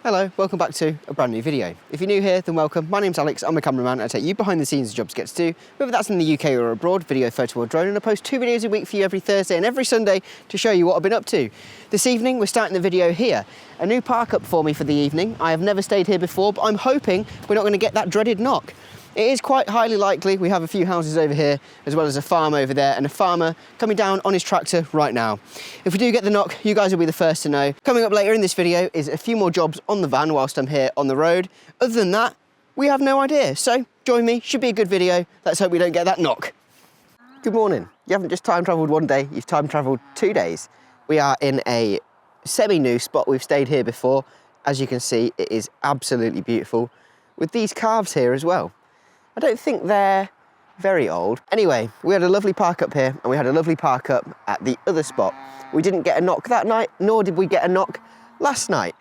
Hello, welcome back to a brand new video. If you're new here, then welcome. My name's Alex, I'm a cameraman. I take you behind the scenes of jobs get to do, whether that's in the UK or abroad, video, photo or drone, and I post 2 videos a week for you every Thursday and every Sunday to show you what I've been up to. This evening, we're starting the video here. A new park up for me for the evening. I have never stayed here before, but I'm hoping we're not going to get that dreaded knock. It is quite highly likely. We have a few houses over here, as well as a farm over there, and a farmer coming down on his tractor right now. If we do get the knock, you guys will be the first to know. Coming up later in this video is a few more jobs on the van whilst I'm here on the road. Other than that, we have no idea. So join me, should be a good video. Let's hope we don't get that knock. Good morning. You haven't just time traveled one day, you've time traveled 2 days. We are in a semi-new spot. We've stayed here before. As you can see, it is absolutely beautiful with these calves here as well. I don't think they're very old. Anyway, we had a lovely park up here and we had a lovely park up at the other spot. We didn't get a knock that night, nor did we get a knock last night.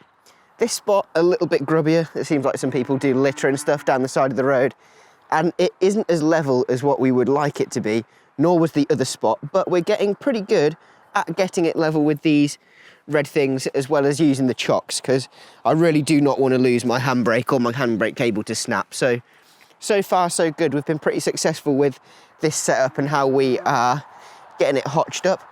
This spot, a little bit grubbier. It seems like some people do litter and stuff down the side of the road, and it isn't as level as what we would like it to be, nor was the other spot, but we're getting pretty good at getting it level with these red things, as well as using the chocks, because I really do not want to lose my handbrake or my handbrake cable to snap. So far, so good. We've been pretty successful with this setup and how we are getting it hotched up.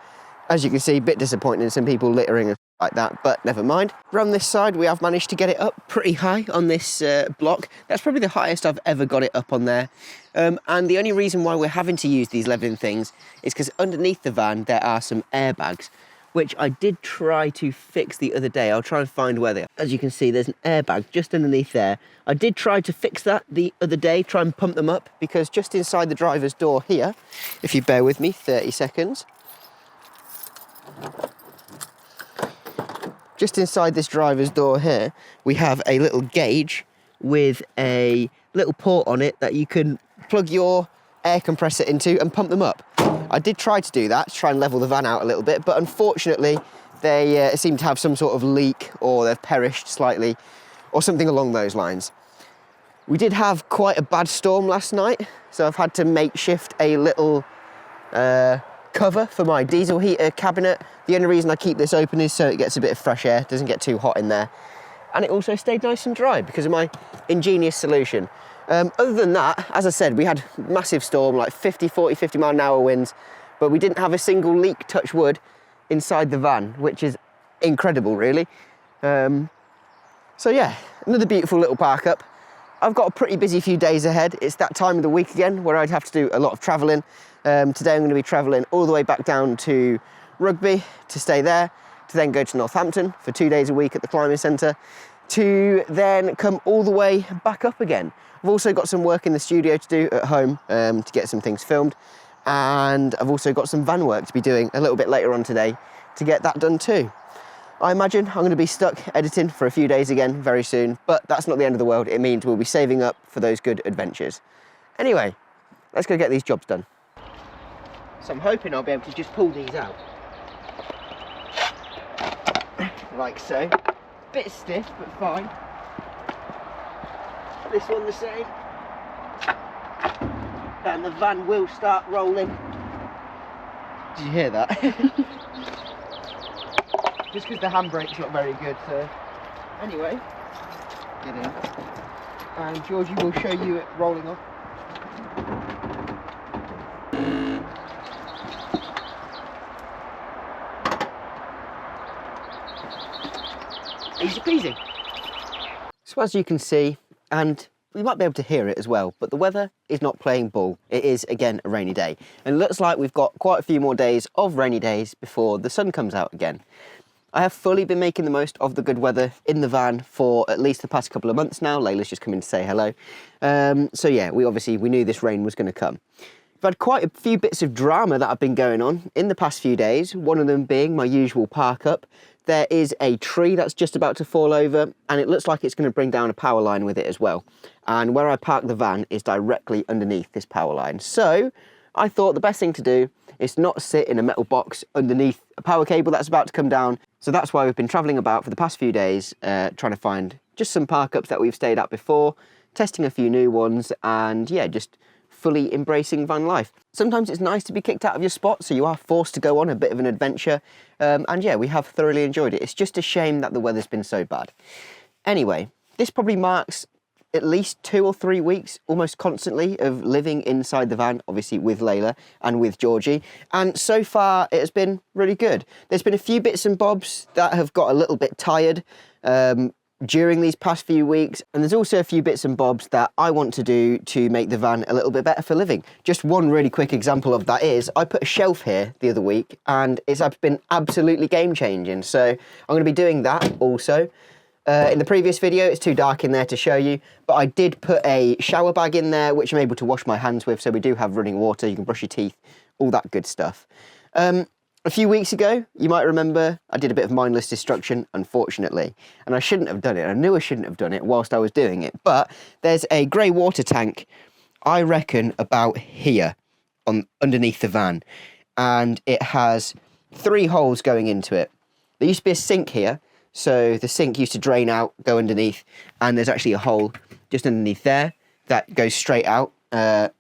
As you can see, a bit disappointing, some people littering and like that, but never mind. Around this side, we have managed to get it up pretty high on this block. That's probably the highest I've ever got it up on there. And the only reason why we're having to use these leveling things is because underneath the van, there are some airbags, which I did try to fix the other day. I'll try and find where they are. As you can see, there's an airbag just underneath there. I did try to fix that the other day, try and pump them up, because just inside the driver's door here, if you bear with me 30 seconds, just inside this driver's door here, we have a little gauge with a little port on it that you can plug your air compressor into and pump them up. I did try to do that, to try and level the van out a little bit, but unfortunately they seem to have some sort of leak, or they've perished slightly, or something along those lines. We did have quite a bad storm last night, so I've had to makeshift a little cover for my diesel heater cabinet. The only reason I keep this open is so it gets a bit of fresh air, doesn't get too hot in there. And it also stayed nice and dry because of my ingenious solution. Other than that, as I said, we had massive storm, like 50 mile an hour winds, but we didn't have a single leak, touch wood, inside the van, which is incredible, really. So yeah, another beautiful little park up. I've got a pretty busy few days ahead. It's that time of the week again where I'd have to do a lot of travelling. Today I'm going to be travelling all the way back down to Rugby to stay there, to then go to Northampton for 2 days a week at the climbing centre, to then come all the way back up again. I've also got some work in the studio to do at home to get some things filmed, and I've also got some van work to be doing a little bit later on today to get that done too. I imagine I'm going to be stuck editing for a few days again very soon, but that's not the end of the world. It means we'll be saving up for those good adventures. Anyway, let's go get these jobs done. So I'm hoping I'll be able to just pull these out. Like so. Bit stiff, but fine. This one the same. And the van will start rolling. Did you hear that? Just because the handbrake's not very good, so... Anyway, get in. And Georgie will show you it rolling off. Easy peasy. So as you can see, and we might be able to hear it as well, but the weather is not playing ball. It is, again, a rainy day. And it looks like we've got quite a few more days of rainy days before the sun comes out again. I have fully been making the most of the good weather in the van for at least the past couple of months now. Layla's just come in to say hello. So yeah, we knew this rain was going to come. I've had quite a few bits of drama that have been going on in the past few days, one of them being my usual park up. There is a tree that's just about to fall over, and it looks like it's going to bring down a power line with it as well. And where I park the van is directly underneath this power line. So I thought the best thing to do is not sit in a metal box underneath a power cable that's about to come down. So that's why we've been travelling about for the past few days, trying to find just some park ups that we've stayed at before, testing a few new ones, and yeah, just fully embracing van life. Sometimes it's nice to be kicked out of your spot, so you are forced to go on a bit of an adventure. And yeah, we have thoroughly enjoyed it. It's just a shame that the weather's been so bad. Anyway, this probably marks at least 2 or 3 weeks almost constantly of living inside the van, obviously with Layla and with Georgie, and so far it has been really good. There's been a few bits and bobs that have got a little bit tired during these past few weeks, and there's also a few bits and bobs that I want to do to make the van a little bit better for living. Just one really quick example of that is I put a shelf here the other week and it's been absolutely game changing, so I'm going to be doing that also. In the previous video, it's too dark in there to show you, but I did put a shower bag in there, which I'm able to wash my hands with, so we do have running water, you can brush your teeth, all that good stuff. A few weeks ago, you might remember, I did a bit of mindless destruction, unfortunately, and I shouldn't have done it. I knew I shouldn't have done it whilst I was doing it, but there's a grey water tank, I reckon about here, underneath the van, and it has 3 holes going into it. There used to be a sink here, so the sink used to drain out, go underneath, and there's actually a hole just underneath there that goes straight out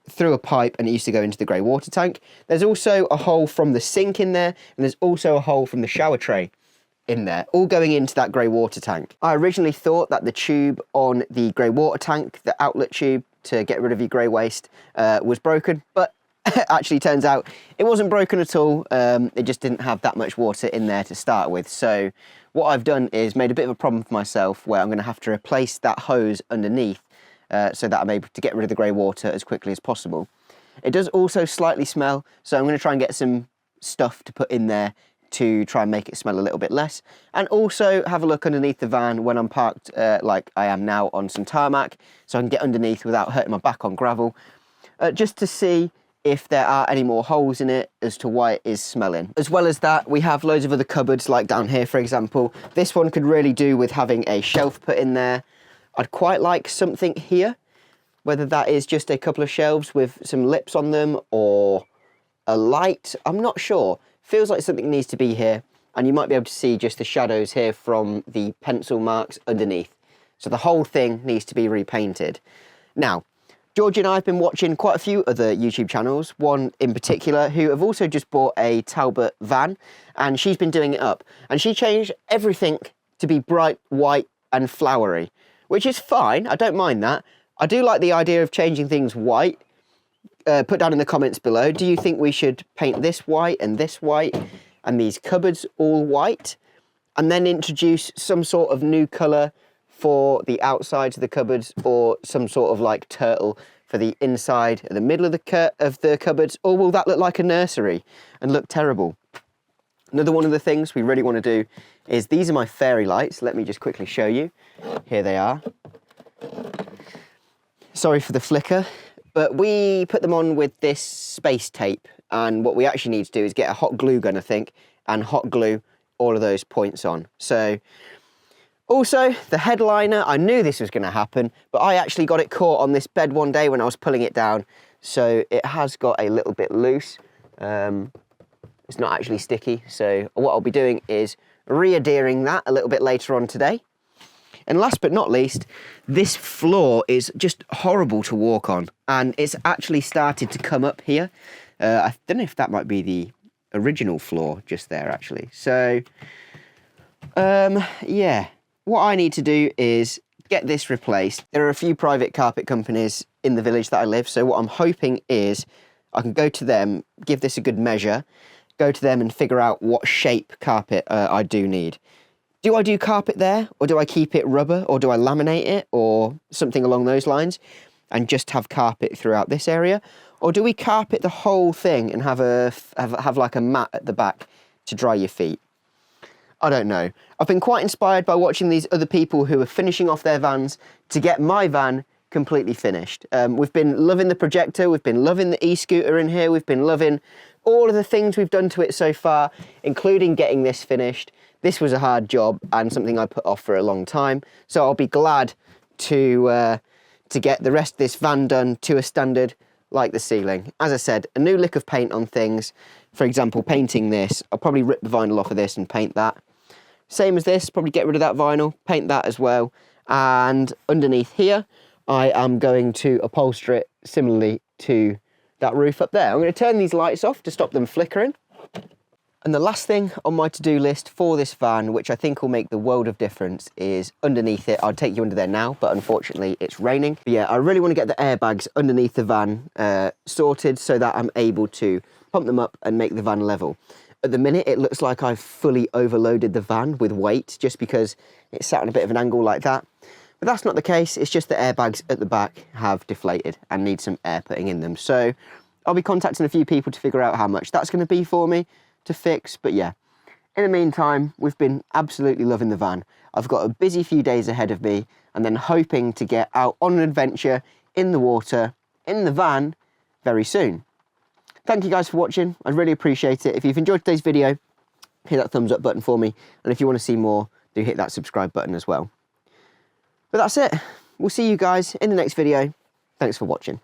through a pipe, and it used to go into the grey water tank. There's also a hole from the sink in there, and there's also a hole from the shower tray in there, all going into that grey water tank. I originally thought that the tube on the grey water tank, the outlet tube to get rid of your grey waste, was broken, but actually turns out it wasn't broken at all. It just didn't have that much water in there to start with. So what I've done is made a bit of a problem for myself where I'm going to have to replace that hose underneath so that I'm able to get rid of the grey water as quickly as possible. It does also slightly smell, so I'm going to try and get some stuff to put in there to try and make it smell a little bit less, and also have a look underneath the van when I'm parked like I am now on some tarmac, so I can get underneath without hurting my back on gravel, just to see if there are any more holes in it as to why it is smelling. As well as that, we have loads of other cupboards, like down here, for example. This one could really do with having a shelf put in there. I'd quite like something here, whether that is just a couple of shelves with some lips on them or a light, I'm not sure. Feels like something needs to be here, and you might be able to see just the shadows here from the pencil marks underneath. So the whole thing needs to be repainted. Now, Georgie and I have been watching quite a few other YouTube channels, one in particular, who have also just bought a Talbot van, and she's been doing it up. And she changed everything to be bright white and flowery, which is fine, I don't mind that. I do like the idea of changing things white. Put down in the comments below, do you think we should paint this white and these cupboards all white, and then introduce some sort of new colour for the outsides of the cupboards, or some sort of like turtle for the inside and the middle of the cupboards, or will that look like a nursery and look terrible? Another one of the things we really want to do is, these are my fairy lights. Let me just quickly show you. Here they are. Sorry for the flicker, but we put them on with this space tape, and what we actually need to do is get a hot glue gun, I think, and hot glue all of those points on. So, also, the headliner, I knew this was going to happen, but I actually got it caught on this bed one day when I was pulling it down, so it has got a little bit loose. It's not actually sticky, so what I'll be doing is re-adhering that a little bit later on today. And last but not least, this floor is just horrible to walk on, and it's actually started to come up here. I don't know if that might be the original floor just there, actually. So, yeah. What I need to do is get this replaced. There are a few private carpet companies in the village that I live, so what I'm hoping is I can go to them, give this a good measure, go to them and figure out what shape carpet I do need. Do I do carpet there, or do I keep it rubber, or do I laminate it, or something along those lines, and just have carpet throughout this area? Or do we carpet the whole thing and have like a mat at the back to dry your feet? I don't know. I've been quite inspired by watching these other people who are finishing off their vans to get my van completely finished. We've been loving the projector, we've been loving the e-scooter in here, we've been loving all of the things we've done to it so far, including getting this finished. This was a hard job and something I put off for a long time, so I'll be glad to get the rest of this van done to a standard like the ceiling. As I said, a new lick of paint on things. For example, painting this, I'll probably rip the vinyl off of this and paint that. Same as this, probably get rid of that vinyl, paint that as well. And underneath here, I am going to upholster it similarly to that roof up there. I'm going to turn these lights off to stop them flickering. And the last thing on my to-do list for this van, which I think will make the world of difference, is underneath it. I'd take you under there now, but unfortunately it's raining. But yeah, I really want to get the airbags underneath the van sorted so that I'm able to pump them up and make the van level. At the minute, it looks like I've fully overloaded the van with weight just because it's sat on a bit of an angle like that. But that's not the case. It's just the airbags at the back have deflated and need some air putting in them. So I'll be contacting a few people to figure out how much that's going to be for me to fix. But yeah, in the meantime, we've been absolutely loving the van. I've got a busy few days ahead of me and then hoping to get out on an adventure in the water, in the van, very soon. Thank you guys for watching. I really appreciate it. If you've enjoyed today's video, hit that thumbs up button for me. And if you want to see more, do hit that subscribe button as well. But that's it. We'll see you guys in the next video. Thanks for watching.